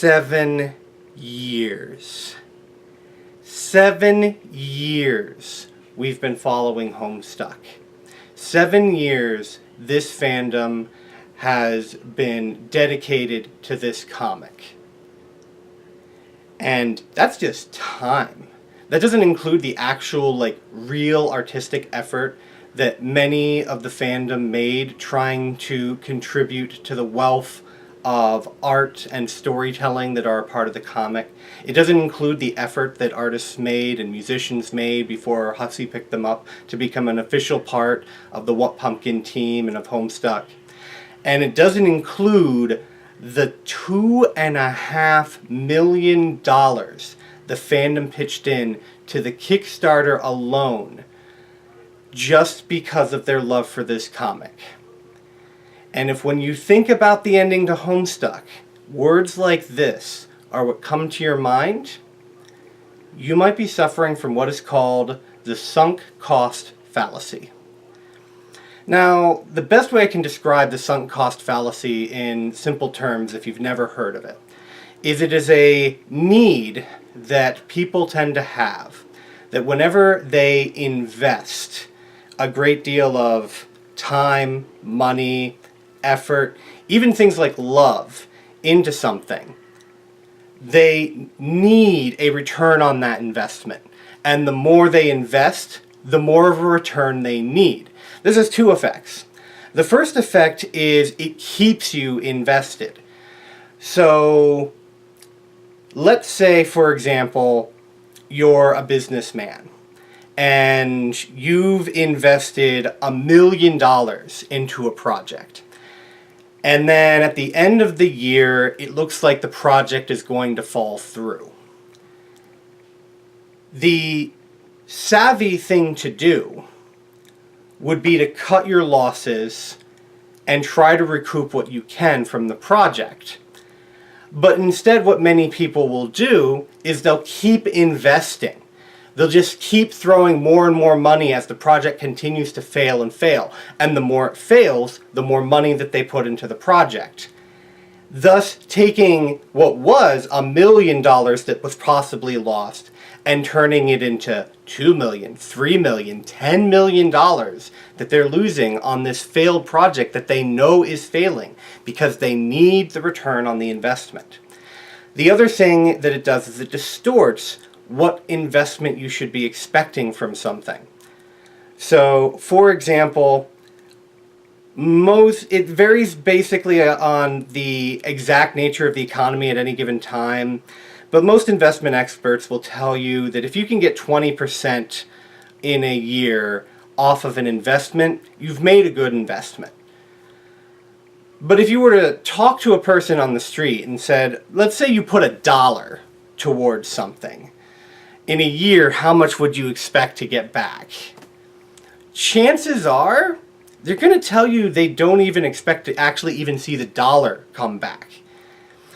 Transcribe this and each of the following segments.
7 years. 7 years we've been following Homestuck. 7 years this fandom has been dedicated to this comic. And that's just time. That doesn't include the actual, real artistic effort that many of the fandom made trying to contribute to the wealth of art and storytelling that are a part of the comic. It doesn't include the effort that artists made and musicians made before Hussey picked them up to become an official part of the What Pumpkin team and of Homestuck. And it doesn't include the $2.5 million the fandom pitched in to the Kickstarter alone just because of their love for this comic. And if when you think about the ending to Homestuck, words like this are what come to your mind, you might be suffering from what is called the sunk cost fallacy. Now, the best way I can describe the sunk cost fallacy in simple terms, if you've never heard of it, is it is a need that people tend to have, that whenever they invest a great deal of time, money, effort, even things like love into something, they need a return on that investment. And the more they invest, the more of a return they need. This has two effects. The first effect is it keeps you invested. So let's say, for example, you're a businessman and you've invested $1 million into a project. And then at the end of the year, it looks like the project is going to fall through. The savvy thing to do would be to cut your losses and try to recoup what you can from the project. But instead, what many people will do is they'll keep investing. They'll just keep throwing more and more money as the project continues to fail and fail. And the more it fails, the more money that they put into the project. Thus taking what was $1 million that was possibly lost and turning it into $2 million, $3 million, $10 million that they're losing on this failed project that they know is failing because they need the return on the investment. The other thing that it does is it distorts what investment you should be expecting from something. So, for example, it varies basically on the exact nature of the economy at any given time, but most investment experts will tell you that if you can get 20% in a year off of an investment, you've made a good investment. But if you were to talk to a person on the street and said, let's say you put $1 towards something, in a year, how much would you expect to get back? Chances are, they're going to tell you they don't even expect to actually even see the dollar come back.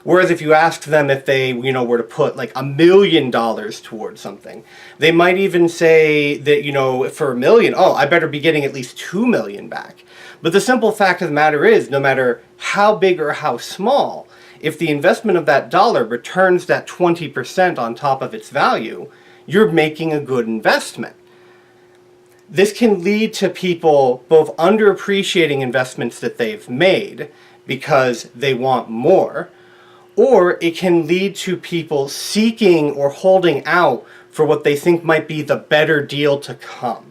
Whereas if you asked them if they, were to put $1 million towards something, they might even say that, for $1 million, I better be getting at least $2 million back. But the simple fact of the matter is, no matter how big or how small, if the investment of that dollar returns that 20% on top of its value, you're making a good investment. This can lead to people both underappreciating investments that they've made because they want more, or it can lead to people seeking or holding out for what they think might be the better deal to come.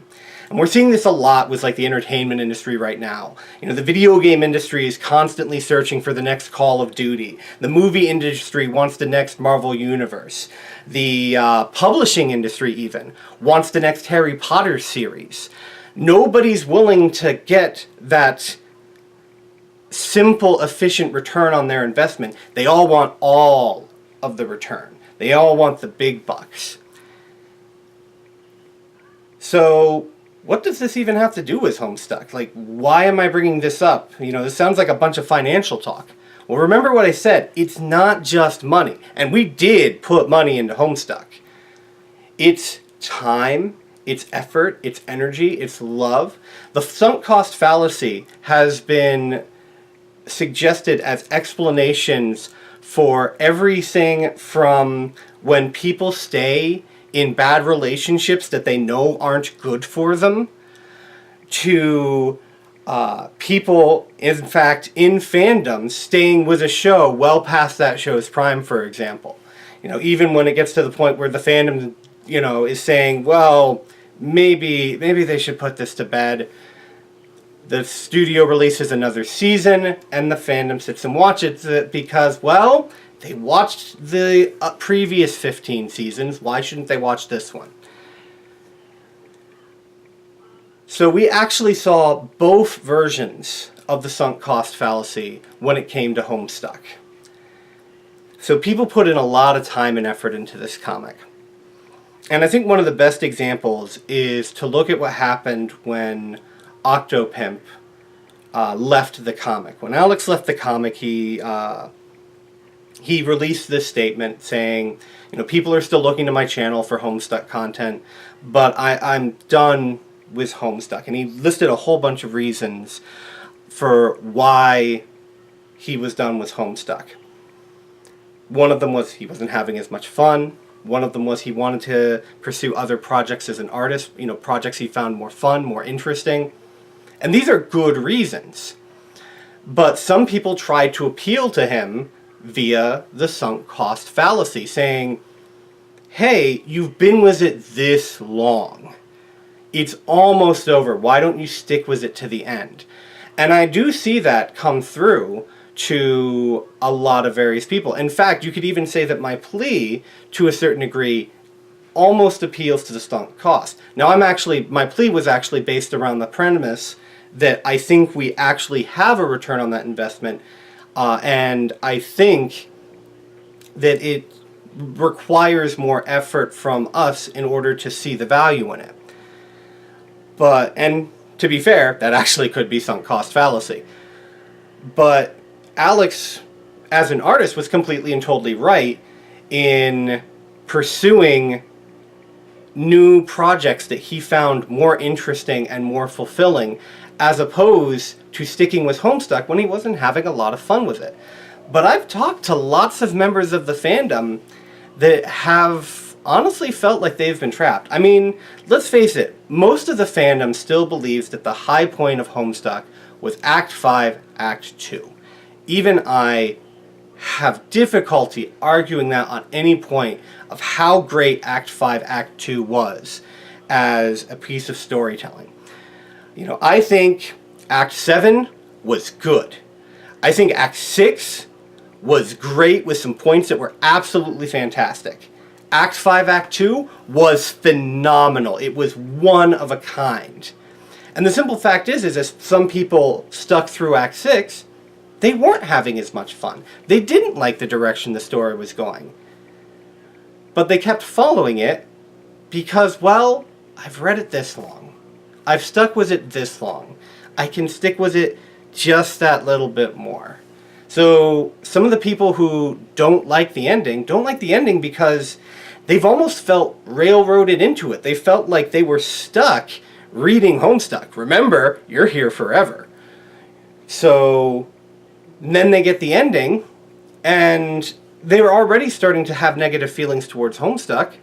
And we're seeing this a lot with the entertainment industry right now. The video game industry is constantly searching for the next Call of Duty. The movie industry wants the next Marvel Universe. The publishing industry even wants the next Harry Potter series. Nobody's willing to get that simple, efficient return on their investment. They all want all of the return. They all want the big bucks. So what does this even have to do with Homestuck? Why am I bringing this up? This sounds like a bunch of financial talk. Well, remember what I said. It's not just money. And we did put money into Homestuck. It's time, it's effort, it's energy, it's love. The sunk cost fallacy has been suggested as explanations for everything from when people stay in bad relationships that they know aren't good for them, to people, in fact, in fandom staying with a show well past that show's prime, for example. Even when it gets to the point where the fandom, is saying, well, maybe they should put this to bed. The studio releases another season, and the fandom sits and watches it because, well, they watched the previous 15 seasons. Why shouldn't they watch this one? So we actually saw both versions of the sunk cost fallacy when it came to Homestuck. So people put in a lot of time and effort into this comic. And I think one of the best examples is to look at what happened when Octopimp left the comic. When Alex left the comic, he released this statement saying, people are still looking to my channel for Homestuck content, but I'm done with Homestuck. And he listed a whole bunch of reasons for why he was done with Homestuck. One of them was he wasn't having as much fun. One of them was he wanted to pursue other projects as an artist, projects he found more fun, more interesting. And these are good reasons. But some people tried to appeal to him via the sunk cost fallacy, saying, hey, you've been with it this long. It's almost over. Why don't you stick with it to the end? And I do see that come through to a lot of various people. In fact, you could even say that my plea, to a certain degree, almost appeals to the sunk cost. Now, my plea was actually based around the premise that I think we actually have a return on that investment, and I think that it requires more effort from us in order to see the value in it. And to be fair, that actually could be sunk cost fallacy. But Alex, as an artist, was completely and totally right in pursuing new projects that he found more interesting and more fulfilling, as opposed to sticking with Homestuck when he wasn't having a lot of fun with it. But I've talked to lots of members of the fandom that have honestly felt like they've been trapped. I mean, let's face it, most of the fandom still believes that the high point of Homestuck was Act 5, Act 2. Even I have difficulty arguing that on any point of how great Act 5, Act 2 was as a piece of storytelling. I think Act 7 was good. I think Act 6 was great with some points that were absolutely fantastic. Act 5, Act 2 was phenomenal. It was one of a kind. And the simple fact is as some people stuck through Act 6, they weren't having as much fun. They didn't like the direction the story was going. But they kept following it because, well, I've read it this long. I've stuck with it this long. I can stick with it just that little bit more. So some of the people who don't like the ending because they've almost felt railroaded into it. They felt like they were stuck reading Homestuck. Remember, you're here forever. So then they get the ending, and they were already starting to have negative feelings towards Homestuck.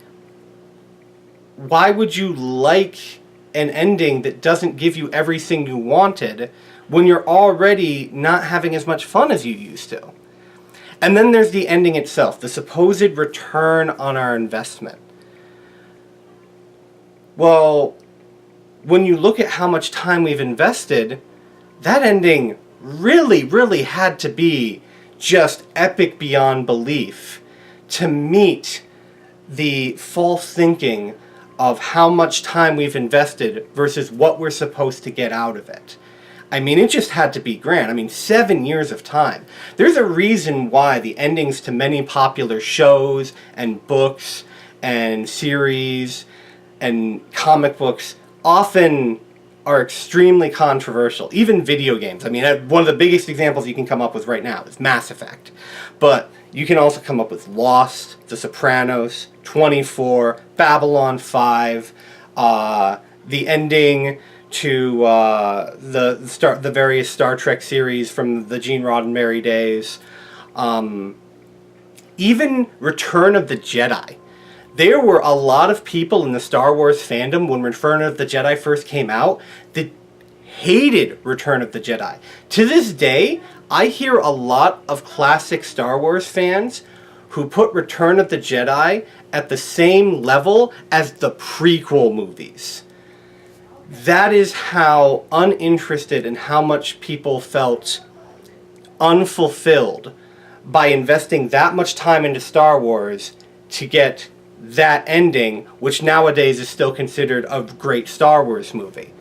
Why would you like an ending that doesn't give you everything you wanted when you're already not having as much fun as you used to? And then there's the ending itself, the supposed return on our investment. Well, when you look at how much time we've invested, that ending really, really had to be just epic beyond belief to meet the false thinking of how much time we've invested versus what we're supposed to get out of it. I mean, it just had to be grand. 7 years of time. There's a reason why the endings to many popular shows and books and series and comic books often are extremely controversial. Even video games. One of the biggest examples you can come up with right now is Mass Effect. But you can also come up with Lost, The Sopranos, 24, Babylon 5, the ending to the various Star Trek series from the Gene Roddenberry days, even Return of the Jedi. There were a lot of people in the Star Wars fandom when Return of the Jedi first came out that hated Return of the Jedi. To this day, I hear a lot of classic Star Wars fans who put Return of the Jedi at the same level as the prequel movies. That is how uninterested and how much people felt unfulfilled by investing that much time into Star Wars to get that ending, which nowadays is still considered a great Star Wars movie.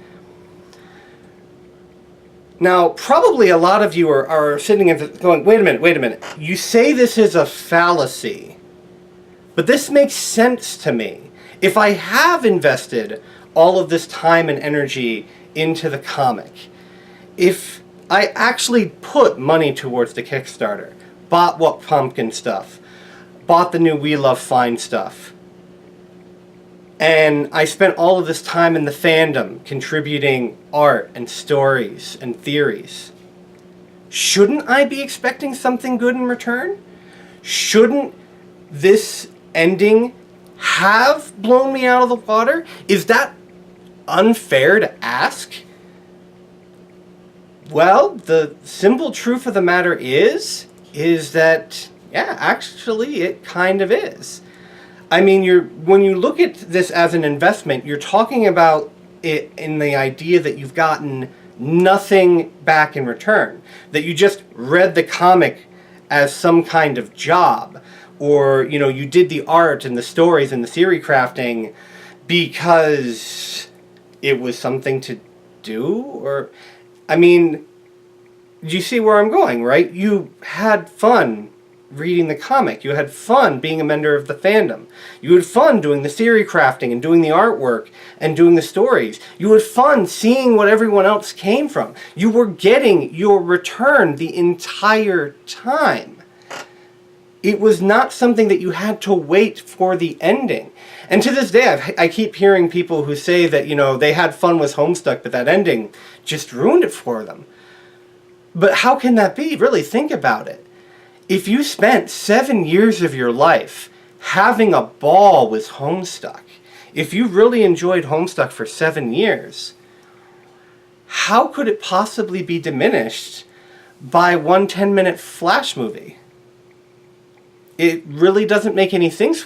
Now, probably a lot of you are sitting and going, wait a minute. You say this is a fallacy, but this makes sense to me. If I have invested all of this time and energy into the comic, if I actually put money towards the Kickstarter, bought What Pumpkin stuff, bought the new We Love Fine stuff, and I spent all of this time in the fandom contributing art and stories and theories, shouldn't I be expecting something good in return? Shouldn't this ending have blown me out of the water? Is that unfair to ask? Well, the simple truth of the matter is that, yeah, actually it kind of is. I mean, when you look at this as an investment, you're talking about it in the idea that you've gotten nothing back in return, that you just read the comic as some kind of job, or, you know, you did the art and the stories and the theory crafting because it was something to do, or, I mean, you see where I'm going, right? You had fun reading the comic. You had fun being a member of the fandom. You had fun doing the theory crafting and doing the artwork and doing the stories. You had fun seeing what everyone else came from. You were getting your return the entire time. It was not something that you had to wait for the ending. And to this day, I keep hearing people who say that, you know, they had fun with Homestuck, but that ending just ruined it for them. But how can that be? Really, think about it. If you spent 7 years of your life having a ball with Homestuck, if you really enjoyed Homestuck for 7 years, how could it possibly be diminished by one 10-minute Flash movie? It really doesn't make any sense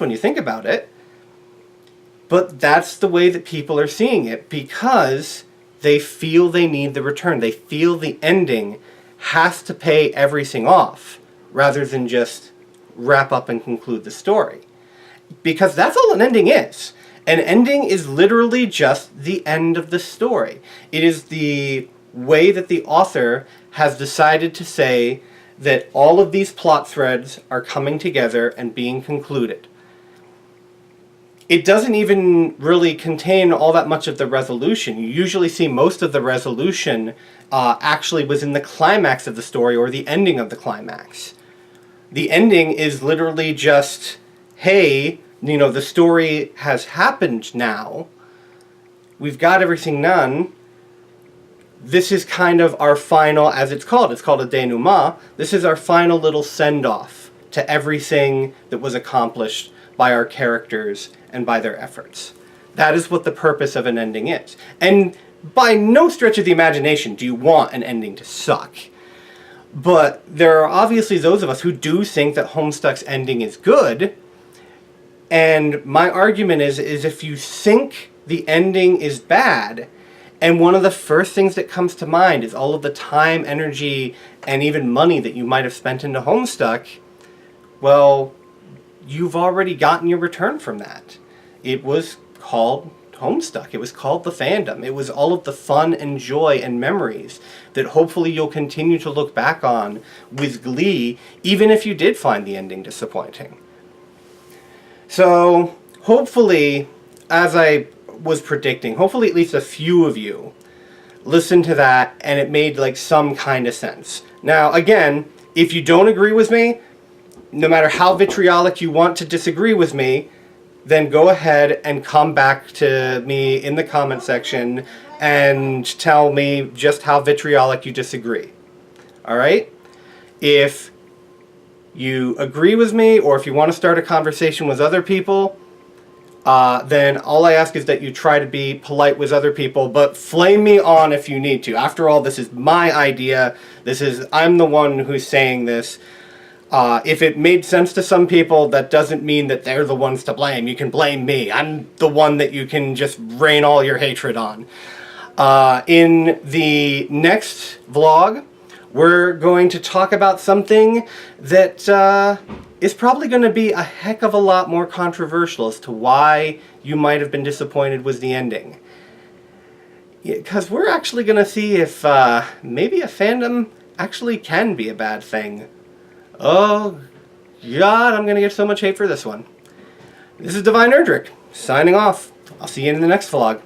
when you think about it. But that's the way that people are seeing it, because they feel they need the return. They feel the ending has to pay everything off, rather than just wrap up and conclude the story. Because that's all an ending is. An ending is literally just the end of the story. It is the way that the author has decided to say that all of these plot threads are coming together and being concluded. It doesn't even really contain all that much of the resolution. You usually see most of the resolution actually was in the climax of the story or the ending of the climax. The ending is literally just, hey, you know, the story has happened now. We've got everything done. This is kind of our final, as it's called a denouement. This is our final little send-off to everything that was accomplished by our characters and by their efforts. That is what the purpose of an ending is. And by no stretch of the imagination do you want an ending to suck. But there are obviously those of us who do think that Homestuck's ending is good. And my argument is if you think the ending is bad, and one of the first things that comes to mind is all of the time, energy, and even money that you might have spent into Homestuck, well, you've already gotten your return from that. It was called Homestuck. It was called the fandom. It was all of the fun and joy and memories that hopefully you'll continue to look back on with glee, even if you did find the ending disappointing. So, hopefully, as I was predicting, hopefully at least a few of you listened to that and it made like some kind of sense. Now, again, if you don't agree with me, no matter how vitriolic you want to disagree with me, then go ahead and come back to me in the comment section and tell me just how vitriolic you disagree. All right? If you agree with me, or if you want to start a conversation with other people, then all I ask is that you try to be polite with other people, but flame me on if you need to. After all, this is my idea. I'm the one who's saying this. If it made sense to some people, that doesn't mean that they're the ones to blame. You can blame me. I'm the one that you can just rain all your hatred on. In the next vlog, we're going to talk about something that is probably going to be a heck of a lot more controversial as to why you might have been disappointed with the ending. Because we're actually going to see if maybe a fandom actually can be a bad thing. Oh, God, I'm going to get so much hate for this one. This is Divine Erdrick, signing off. I'll see you in the next vlog.